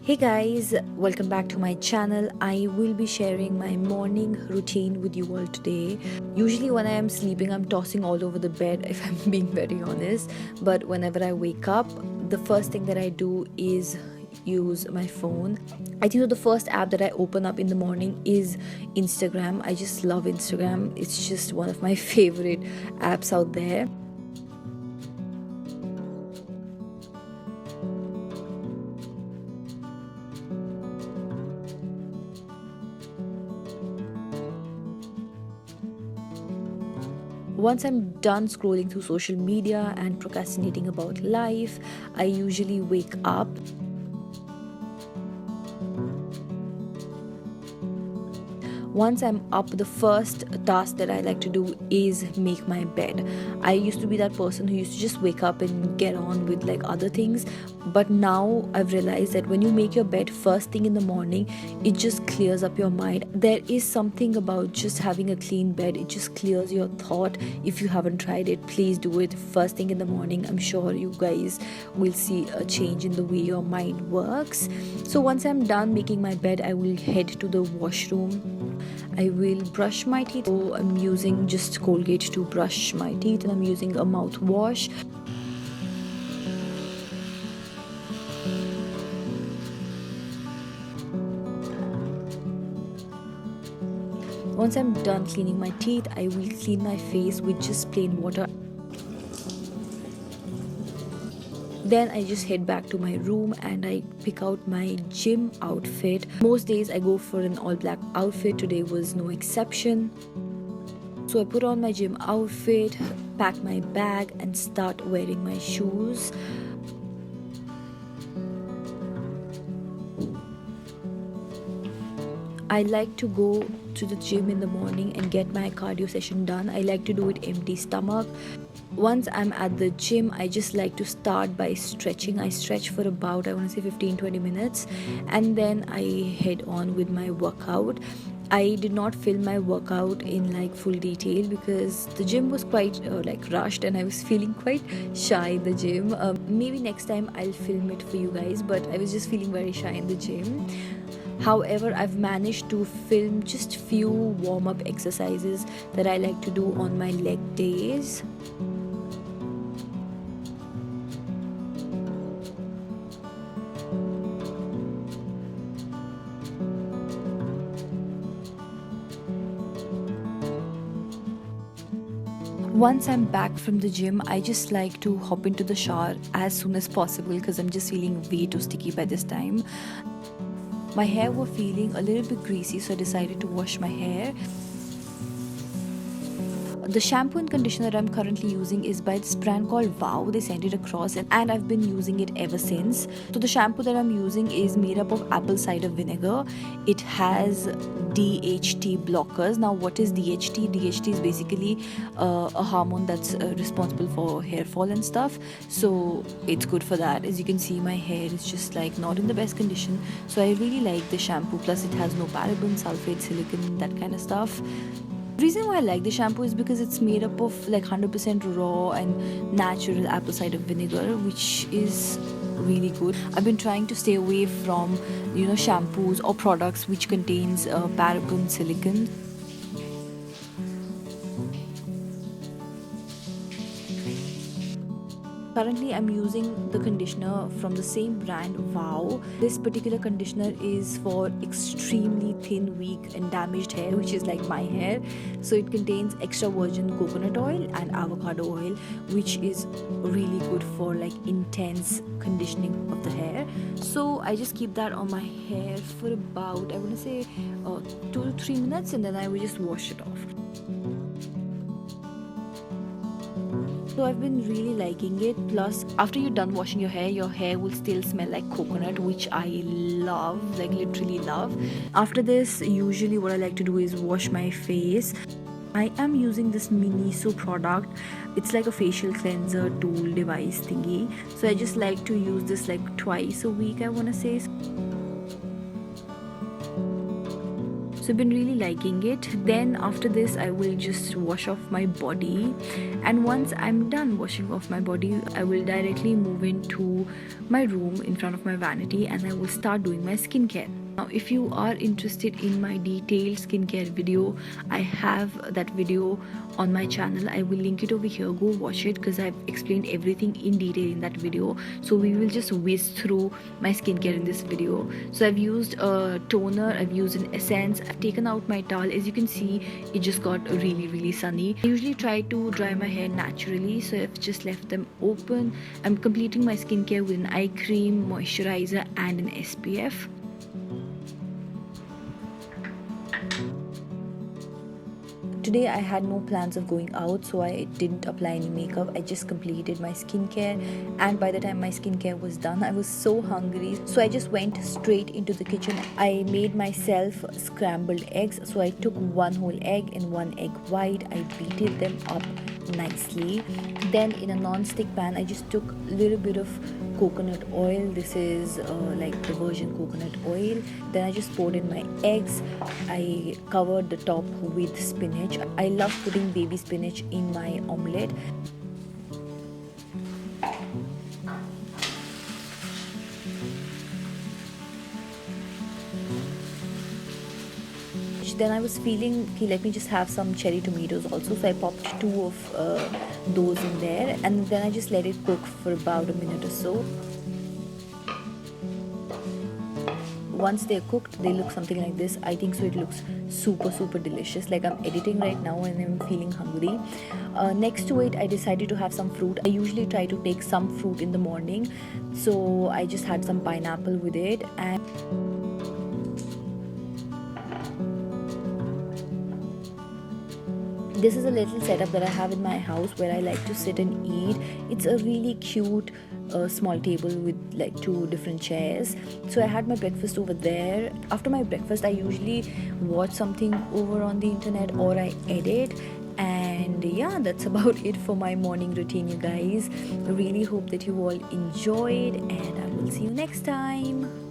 Hey guys, welcome back to my channel. I will be sharing my morning routine with you all today. Usually when I am sleeping, I'm tossing all over the bed if I'm being very honest. But whenever I wake up, the first thing that I do is use my phone. I think that the first app that I open up in the morning is Instagram. I just love Instagram. It's just one of my favorite apps out there. Once I'm done scrolling through social media and procrastinating about life, I usually wake up. Once I'm up, the first task that I like to do is make my bed. I used to be that person who used to just wake up and get on with like other things, but now I've realized that when you make your bed first thing in the morning, it just clears up your mind. There is something about just having a clean bed, it just clears your thought. If you haven't tried it, please do it first thing in the morning. I'm sure you guys will see a change in the way your mind works. So once I'm done making my bed, I will head to the washroom. I will brush my teeth. So I'm using just Colgate to brush my teeth, and I'm using a mouthwash. Once I'm done cleaning my teeth, I will clean my face with just plain water. Then I just head back to my room and I pick out my gym outfit. Most days I go for an all black outfit. Today was no exception. So I put on my gym outfit, pack my bag and start wearing my shoes. I like to go to the gym in the morning and get my cardio session done. I like to do it empty stomach. Once I'm at the gym, I just like to start by stretching. I stretch for about, I want to say 15-20 minutes, and then I head on with my workout. I did not film my workout in like full detail because the gym was quite like rushed and I was feeling quite shy in the gym. Maybe next time I'll film it for you guys, but I was just feeling very shy in the gym. However, I've managed to film just few warm-up exercises that I like to do on my leg days. Once I'm back from the gym, I just like to hop into the shower as soon as possible because I'm just feeling way too sticky by this time. My hair was feeling a little bit greasy, so I decided to wash my hair. The shampoo and conditioner that I'm currently using is by this brand called Wow. They sent it across and I've been using it ever since. So the shampoo that I'm using is made up of apple cider vinegar. It has DHT blockers. Now what is DHT? DHT is basically a hormone that's responsible for hair fall and stuff. So it's good for that. As you can see, my hair is just like not in the best condition. So I really like the shampoo. Plus it has no parabens, sulfate, silicone, that kind of stuff. The reason why I like the shampoo is because it's made up of like 100% raw and natural apple cider vinegar, which is really good. I've been trying to stay away from shampoos or products which contains paraben, silicone. Currently, I'm using the conditioner from the same brand, Wow. This particular conditioner is for extremely thin, weak and damaged hair, which is like my hair. So it contains extra virgin coconut oil and avocado oil, which is really good for like intense conditioning of the hair. So I just keep that on my hair for about, I want to say 2 to 3 minutes, and then I will just wash it off. So I've been really liking it. Plus, after you're done washing your hair will still smell like coconut, which I love, like literally love. After this, usually what I like to do is wash my face. I am using this Miniso product. It's like a facial cleanser tool device thingy. So I just like to use this like twice a week, I want to say. So I've been really liking it. Then after this I will just wash off my body, and once I'm done washing off my body, I will directly move into my room in front of my vanity and I will start doing my skincare. Now if you are interested in my detailed skincare video, I have that video on my channel. I will link it over here. Go watch it because I've explained everything in detail in that video. So we will just whiz through my skincare in this video. So I've used a toner, I've used an essence, I've taken out my towel. As you can see, it just got really sunny. I usually try to dry my hair naturally, so I've just left them open. I'm completing my skincare with an eye cream, moisturizer and an SPF. Today I had no plans of going out, so I didn't apply any makeup. I just completed my skincare, and by the time my skincare was done, I was so hungry, so I just went straight into the kitchen. I made myself scrambled eggs. So I took one whole egg and one egg white. I beated them up nicely. Then in a non-stick pan, I just took a little bit of coconut oil. This is like the virgin coconut oil. Then I just poured in my eggs. I covered the top with spinach. I love putting baby spinach in my omelette. Then I was feeling, okay, let me just have some cherry tomatoes also, so I popped two of those in there, and then I just let it cook for about a minute or so. Once they're cooked, they look something like this. I think so it looks super delicious. Like I'm editing right now and I'm feeling hungry. Next to it, I decided to have some fruit. I usually try to take some fruit in the morning, so I just had some pineapple with it. And this is a little setup that I have in my house where I like to sit and eat. It's a really cute small table with like two different chairs. So I had my breakfast over there. After my breakfast, I usually watch something over on the internet or I edit. And yeah, that's about it for my morning routine, you guys. I really hope that you all enjoyed, and I will see you next time.